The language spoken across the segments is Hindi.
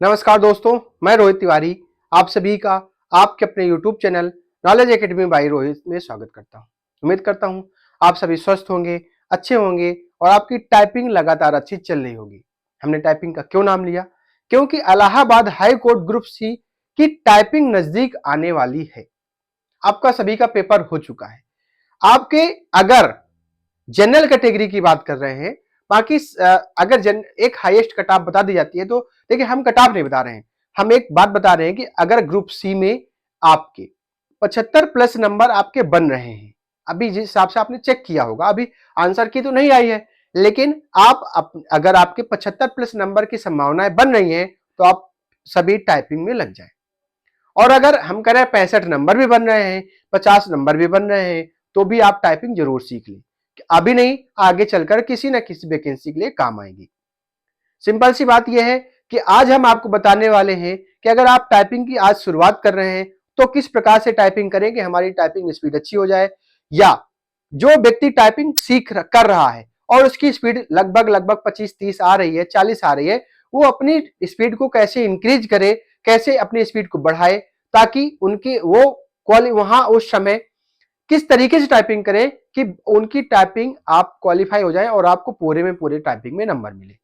नमस्कार दोस्तों, मैं रोहित तिवारी आप सभी का आपके अपने YouTube channel knowledge academy by Rohit में स्वागत करता हूं। उम्मीद करता हूं आप सभी स्वस्थ होंगे, अच्छे होंगे और आपकी टाइपिंग लगातार अच्छी चल रही होगी। हमने टाइपिंग का क्यों नाम लिया? क्योंकि Allahabad high court group C की टाइपिंग नजदीक आने वाली है। आपका सभी का पेपर हो चुका है। आपके अगर जनरल कैटेगरी की बात कर रहे हैं, बाकी अगर एक हाईएस्ट कट ऑफ बता दी जाती है तो देखिए हम कट ऑफ नहीं बता रहे हैं, हम एक बात बता रहे हैं कि अगर ग्रुप सी में आपके 75 प्लस नंबर आपके बन रहे हैं, अभी जिस हिसाब से आपने चेक किया होगा, अभी आंसर की तो नहीं आई है, लेकिन अगर आपके 75 प्लस नंबर की संभावनाएं बन रही हैं तो आप सभी टाइपिंग में लग जाए। और अगर हम कह रहे हैं 65 नंबर भी बन रहे हैं, 50 नंबर भी बन रहे हैं, तो भी आप टाइपिंग जरूर सीख लें। अभी नहीं, आगे चलकर किसी ना किसी वैकेंसी के लिए काम आएगी। सिंपल सी बात यह है कि आज हम आपको बताने वाले हैं कि अगर आप टाइपिंग की आज शुरुआत कर रहे हैं तो किस प्रकार से टाइपिंग करें कि हमारी टाइपिंग स्पीड अच्छी हो जाए, या जो व्यक्ति टाइपिंग कर रहा है और उसकी स्पीड लगभग 25-30 आ रही है, 40 आ रही है, वो अपनी स्पीड को कैसे इंक्रीज करे, कैसे अपनी स्पीड को बढ़ाए, ताकि उनकी वो वहां उस समय किस तरीके से टाइपिंग करें कि उनकी टाइपिंग आप क्वालिफाई हो जाए और आपको पूरे में पूरे टाइपिंग में नंबर मिले।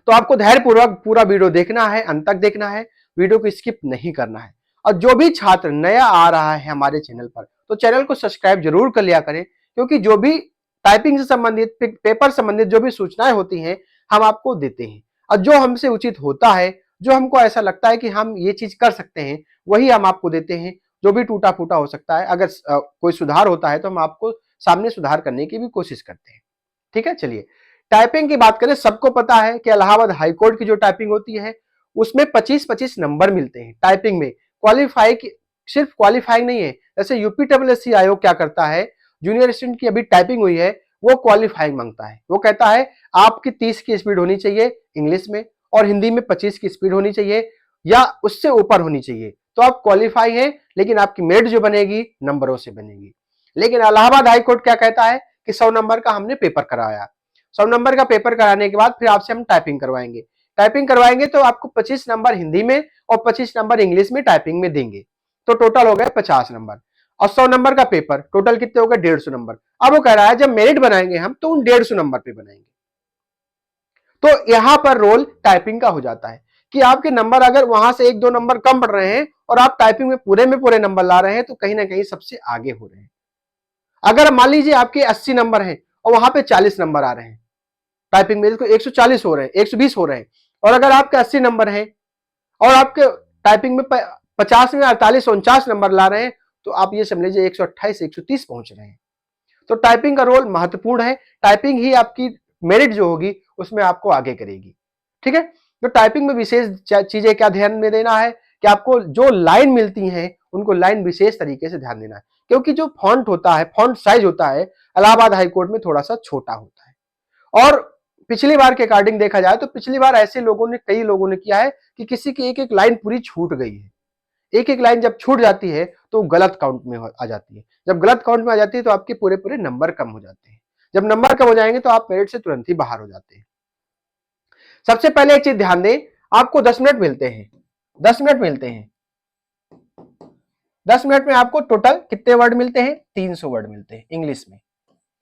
तो आपको धैर्य पूर्वक पूरा वीडियो देखना है, अंत तक देखना है, वीडियो को स्किप नहीं करना है। और जो भी छात्र नया आ रहा है हमारे चैनल पर, तो चैनल को सब्सक्राइब जरूर कर लिया करें, क्योंकि जो भी टाइपिंग से संबंधित, पेपर संबंधित जो भी सूचनाएं होती हैं हम आपको देते हैं, और जो हमसे उचित होता है, जो हमको ऐसा लगता है कि हम ये चीज कर सकते हैं, वही हम आपको देते हैं। जो भी टूटा फूटा हो सकता है, अगर कोई सुधार होता है तो हम आपको सामने सुधार करने की भी कोशिश करते हैं। ठीक है, चलिए टाइपिंग की बात करें। सबको पता है कि इलाहाबाद हाईकोर्ट की जो टाइपिंग होती है उसमें 25-25 नंबर मिलते हैं टाइपिंग में। क्वालिफाई की सिर्फ क्वालिफाई नहीं है, जैसे यूपीडब्ल्यूएससी आयोग क्या करता है, जूनियर स्टूडेंट की अभी टाइपिंग हुई है, वो क्वालिफाइंग मांगता है। वो कहता है आपकी 30 की स्पीड होनी चाहिए इंग्लिश में, और हिंदी में 25 की स्पीड होनी चाहिए या उससे ऊपर होनी चाहिए, तो आप क्वालिफाई हैं, लेकिन आपकी मेरिट जो बनेगी नंबरों से बनेगी। लेकिन इलाहाबाद हाईकोर्ट क्या कहता है कि 100 नंबर का हमने पेपर कराया, 100 नंबर का पेपर कराने के बाद फिर आपसे हम टाइपिंग करवाएंगे। टाइपिंग करवाएंगे तो आपको 25 नंबर हिंदी में और 25 नंबर इंग्लिश में टाइपिंग में देंगे, तो टोटल हो गए 50 नंबर। और 100 नंबर का पेपर टोटल कितने हो गए? 150 नंबर। अब वो कह रहा है जब मेरिट बनाएंगे हम तो उन 150 नंबर पे बनाएंगे। तो यहां पर रोल टाइपिंग का हो जाता है कि आपके नंबर अगर वहां से 1-2 नंबर कम पड़ रहे हैं और आप टाइपिंग में पूरे नंबर ला रहे हैं, तो कहीं ना कहीं सबसे आगे हो रहे हैं। अगर मान लीजिए आपके 80 नंबर हैं और वहां पे 40 नंबर आ रहे हैं टाइपिंग में, तो 140 हो रहे हैं, 120 हो रहे हैं, और अगर आपके 80 नंबर हैं और आपके टाइपिंग में 50 में 48-49 नंबर ला रहे हैं, तो आप ये समझ लीजिए 128-130 पहुंच रहे हैं। तो टाइपिंग का रोल महत्वपूर्ण है। टाइपिंग ही आपकी मेरिट जो होगी उसमें आपको आगे करेगी। ठीक है, तो टाइपिंग में विशेष चीजें क्या ध्यान में देना है कि आपको जो लाइन मिलती हैं उनको लाइन विशेष तरीके से ध्यान देना है, क्योंकि जो फॉन्ट होता है, फॉन्ट साइज होता है, इलाहाबाद हाईकोर्ट में थोड़ा सा छोटा होता है। और पिछली बार के अकॉर्डिंग देखा जाए तो पिछली बार ऐसे लोगों ने, कई लोगों ने किया है कि किसी की एक एक लाइन पूरी छूट गई है। एक एक लाइन जब छूट जाती है तो गलत काउंट में आ जाती है। जब गलत काउंट में आ जाती है तो आपके पूरे पूरे नंबर कम हो जाते हैं। जब नंबर कम हो जाएंगे तो आप मेरिट से तुरंत ही बाहर हो जाते हैं। सबसे पहले एक चीज ध्यान दें, आपको 10 मिनट मिलते हैं। 10 मिनट मिलते हैं। 10 मिनट में आपको टोटल कितने वर्ड मिलते हैं? 300 वर्ड मिलते हैं इंग्लिश में।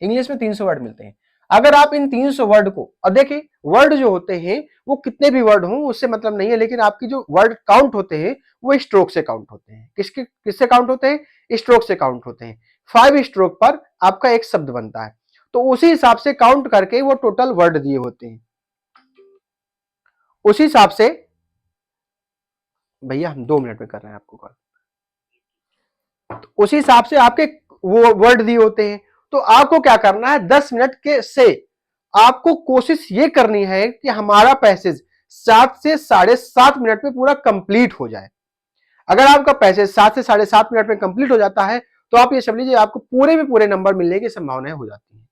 इंग्लिश में 300 वर्ड मिलते हैं। अगर आप इन 300 वर्ड को, और देखिए वर्ड जो होते हैं वो कितने भी वर्ड हों उससे मतलब नहीं है, लेकिन आपकी जो वर्ड काउंट होते हैं वो स्ट्रोक से काउंट होते हैं। किससे काउंट होते हैं? स्ट्रोक से काउंट होते हैं। 5 स्ट्रोक पर आपका एक शब्द बनता है, तो उसी हिसाब से काउंट करके वो टोटल वर्ड दिए होते हैं। उसी हिसाब से, भैया हम 2 मिनट में कर रहे हैं आपको कॉल, तो उसी हिसाब से आपके वो वर्ड दिए होते हैं। तो आपको क्या करना है, 10 मिनट के से आपको कोशिश ये करनी है कि हमारा पैसेज 7 से 7.5 मिनट में पूरा कंप्लीट हो जाए। अगर आपका पैसेज 7 से 7.5 मिनट में कंप्लीट हो जाता है तो आप ये समझ लीजिए आपको पूरे में पूरे नंबर मिलने की संभावनाएं हो जाती है।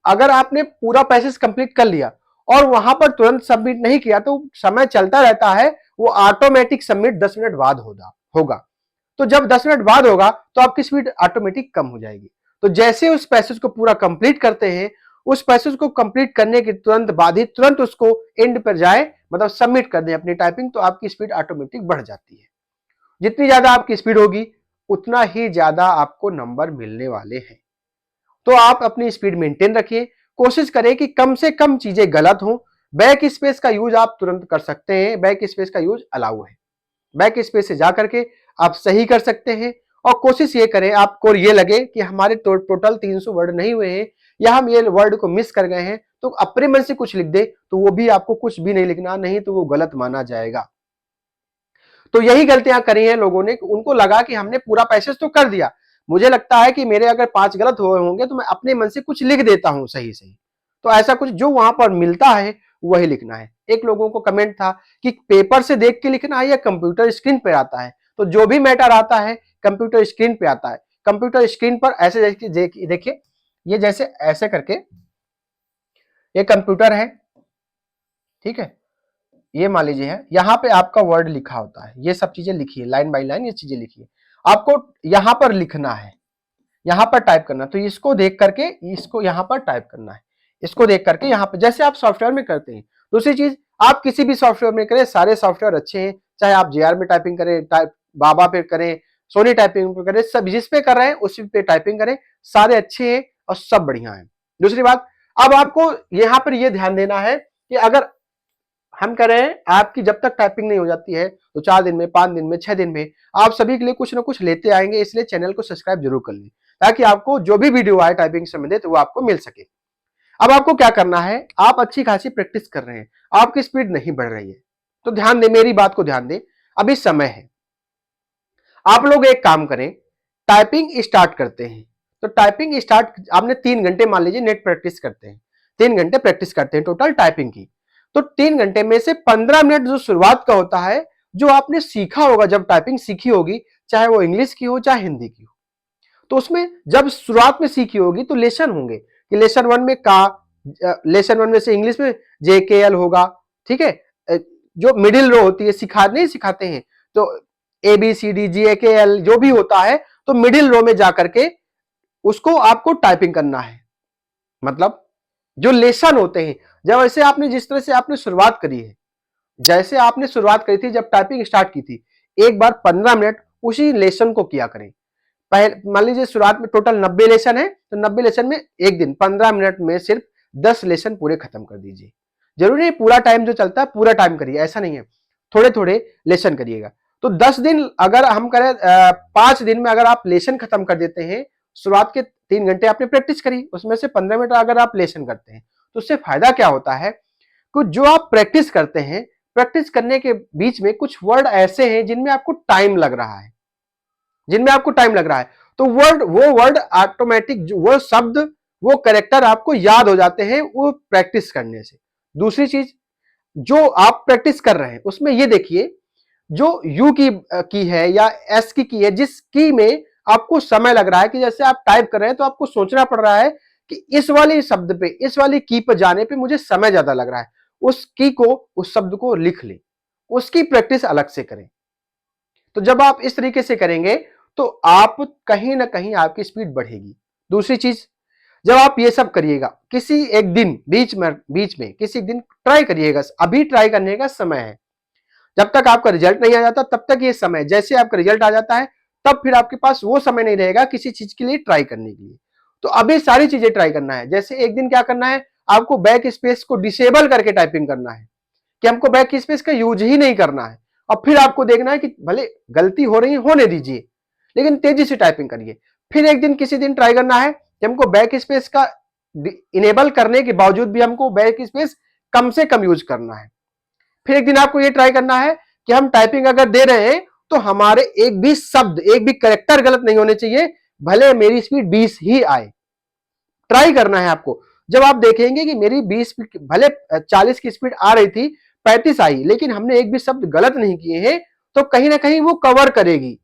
अगर आपने पूरा पैसेज कंप्लीट कर लिया और वहां पर तुरंत सबमिट नहीं किया तो समय चलता रहता है, वो ऑटोमेटिक सबमिट 10 मिनट बाद होगा। तो जब 10 मिनट बाद होगा तो आपकी स्पीड ऑटोमेटिक कम हो जाएगी। तो जैसे उस पैसेज को पूरा कंप्लीट करते हैं, उस पैसेज को कंप्लीट करने के तुरंत बाद ही तुरंत उसको एंड पर जाए, मतलब सबमिट कर दें अपनी टाइपिंग, तो आपकी स्पीड ऑटोमेटिक बढ़ जाती है। जितनी ज्यादा आपकी स्पीड होगी उतना ही ज्यादा आपको नंबर मिलने वाले हैं। तो आप अपनी स्पीड मेंटेन रखिए, कोशिश करें कि कम से कम चीजें गलत हो। बैक स्पेस का यूज आप तुरंत कर सकते हैं, बैक स्पेस का यूज अलाउ है। बैक स्पेस से जा करके आप सही कर सकते हैं। और कोशिश ये करें, आपको ये लगे कि हमारे टोटल 300 वर्ड नहीं हुए हैं या हम ये वर्ड को मिस कर गए हैं, तो अपने मन से कुछ लिख दे, तो वो भी आपको कुछ भी नहीं लिखना, नहीं तो वो गलत माना जाएगा। तो यही गलतियां करी हैं लोगों ने, उनको लगा कि हमने पूरा पैसेज तो कर दिया, मुझे लगता है कि मेरे अगर 5 गलत हुए होंगे तो मैं अपने मन से कुछ लिख देता हूं सही सही। तो ऐसा कुछ जो वहां पर मिलता है वही लिखना है। एक लोगों को कमेंट था कि पेपर से देख के लिखना है या कंप्यूटर स्क्रीन पे आता है, तो जो भी मैटर आता है कंप्यूटर स्क्रीन पे आता है। कंप्यूटर स्क्रीन पर ऐसे देखिए, ये जैसे ऐसे करके ये कंप्यूटर है, ठीक है, ये मान लीजिए है, यहाँ पे आपका वर्ड लिखा होता है, ये सब चीजें लिखिए लाइन बाय लाइन, ये चीजें लिखिए, आपको यहाँ पर लिखना है, यहाँ पर टाइप करना। तो इसको देख करके इसको यहाँ पर टाइप करना है, इसको देख करके यहाँ पर, जैसे आप सॉफ्टवेयर में करते हैं। दूसरी चीज, आप किसी भी सॉफ्टवेयर में करें, सारे सॉफ्टवेयर अच्छे हैं, चाहे आप जेआर में टाइपिंग करें, बाबा पे करें, सोनी टाइपिंग पे करें, सब जिस पे कर रहे हैं उसी पे टाइपिंग करें, सारे अच्छे हैं और सब बढ़िया है। दूसरी बात, अब आपको यहाँ पर यह ध्यान देना है कि अगर हम कह रहे हैं आपकी जब तक टाइपिंग नहीं हो जाती है तो 4 दिन में, 5 दिन में, 6 दिन में आप सभी के लिए कुछ ना कुछ लेते आएंगे, इसलिए चैनल को सब्सक्राइब जरूर कर लें ताकि आपको जो भी वीडियो आए टाइपिंग से संबंधित वो आपको मिल सके। अब आपको क्या करना है, आप अच्छी खासी प्रैक्टिस कर रहे हैं, आपकी स्पीड नहीं बढ़ रही है, तो ध्यान दें, मेरी बात को ध्यान दें, अभी समय है। आप लोग एक काम करें, टाइपिंग स्टार्ट करते हैं। तो टाइपिंग स्टार्ट आपने 3 घंटे मान लीजिए नेट प्रैक्टिस करते हैं, 3 घंटे प्रैक्टिस करते हैं टोटल टाइपिंग की। तो 3 घंटे में से 15 मिनट जो शुरुआत का होता है, जो आपने सीखा होगा, जब टाइपिंग सीखी होगी, चाहे वो इंग्लिश की हो चाहे हिंदी की हो, तो उसमें जब शुरुआत में सीखी होगी तो लेसन होंगे कि लेसन 1 में का, लेसन 1 में से इंग्लिश में जे के एल होगा, ठीक है। जो मिडिल रो होती है, नहीं सिखाते हैं, तो A B C D G ए के एल जो भी होता है, तो मिडिल रो में जाकर के उसको आपको टाइपिंग करना है। मतलब जो लेसन होते हैं, जब ऐसे आपने जिस तरह से आपने शुरुआत करी है, जैसे आपने शुरुआत करी थी जब टाइपिंग स्टार्ट की थी, एक बार 15 मिनट उसी लेसन को किया करें। पहले मान लीजिए शुरुआत में टोटल 90 लेसन है, तो 90 लेसन में एक दिन 15 मिनट में सिर्फ 10 लेसन पूरे खत्म कर दीजिए। जरूरी नहीं पूरा टाइम जो चलता है पूरा टाइम करिए, ऐसा नहीं है, थोड़े थोड़े लेसन करिएगा। तो 10 दिन अगर हम करें, 5 दिन में अगर आप लेसन खत्म कर देते हैं, शुरुआत के 3 घंटे आपने प्रैक्टिस करी, उसमें से 15 मिनट अगर आप लेसन करते हैं, तो उससे फायदा क्या होता है कि जो आप प्रैक्टिस करते हैं, प्रैक्टिस करने के बीच में कुछ वर्ड ऐसे हैं जिनमें आपको टाइम लग रहा है, तो वो वर्ड ऑटोमेटिक, वो शब्द, वो कैरेक्टर आपको याद हो जाते हैं वो प्रैक्टिस करने से। दूसरी चीज, जो आप प्रैक्टिस कर रहे हैं उसमें ये देखिए, जो यू की है या एस की है, जिस की में आपको समय लग रहा है, कि जैसे आप टाइप कर रहे हैं तो आपको सोचना पड़ रहा है कि इस वाले शब्द पे, इस वाली की पर जाने पे मुझे समय ज्यादा लग रहा है, उस की को, उस शब्द को लिख ले, उसकी प्रैक्टिस अलग से करें। तो जब आप इस तरीके से करेंगे तो आप कहीं ना कहीं आपकी स्पीड बढ़ेगी। दूसरी चीज, जब आप ये सब करिएगा, किसी एक दिन बीच में किसी एक दिन ट्राई करिएगा, अभी ट्राई करने का समय है। जब तक आपका रिजल्ट नहीं आ जाता तब तक ये समय, जैसे आपका रिजल्ट आ जाता है तब फिर आपके पास वो समय नहीं रहेगा किसी चीज के लिए ट्राई करने के लिए। तो अभी सारी चीजें ट्राई करना है। जैसे एक दिन क्या करना है, आपको बैक स्पेस को डिसेबल करके टाइपिंग करना है, कि हमको बैक स्पेस का यूज ही नहीं करना है। और फिर आपको देखना है कि भले गलती हो रही है, होने दीजिए, लेकिन तेजी से टाइपिंग करिए। फिर एक दिन किसी दिन ट्राई करना है कि हमको बैक स्पेस का इनेबल करने के बावजूद भी हमको बैक स्पेस कम से कम यूज करना है। फिर एक दिन आपको यह ट्राई करना है कि हम टाइपिंग अगर दे रहे हैं तो हमारे एक भी शब्द, एक भी कैरेक्टर गलत नहीं होने चाहिए, भले मेरी स्पीड 20 ही आए। ट्राई करना है आपको। जब आप देखेंगे कि मेरी 20, भले 40 की स्पीड आ रही थी, 35 आई, लेकिन हमने एक भी शब्द गलत नहीं किए हैं, तो कहीं ना कहीं वो कवर करेगी।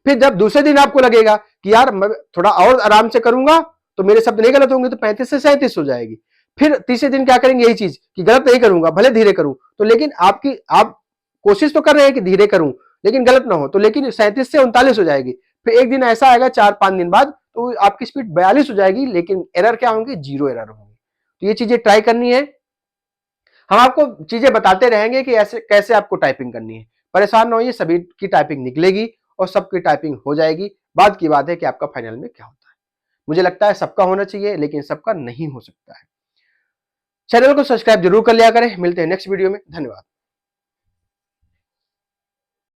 फिर जब दूसरे दिन आपको लगेगा कि यार मैं थोड़ा और आराम से करूंगा तो मेरे शब्द नहीं गलत होंगे, तो 35 से 37 हो जाएगी। फिर तीसरे दिन क्या करेंगे, यही चीज कि गलत नहीं करूंगा, भले धीरे करूं, तो लेकिन आप कोशिश तो कर रहे हैं कि धीरे करूं लेकिन गलत ना हो, तो लेकिन 37 से 39 हो जाएगी। फिर एक दिन ऐसा आएगा 4-5 दिन बाद, तो आपकी स्पीड 42 हो जाएगी, लेकिन एरर क्या होंगे, 0 एरर होंगे। तो ये चीजें ट्राई करनी है। हम आपको चीजें बताते रहेंगे कि ऐसे कैसे आपको टाइपिंग करनी है। परेशान ना होइए, सभी की टाइपिंग निकलेगी और सबकी टाइपिंग हो जाएगी। बात की बात है कि आपका फाइनल में क्या होता है। मुझे लगता है सबका होना चाहिए, लेकिन सबका नहीं हो सकता है। चैनल को सब्सक्राइब जरूर कर लिया करें। मिलते हैं नेक्स्ट वीडियो में। धन्यवाद।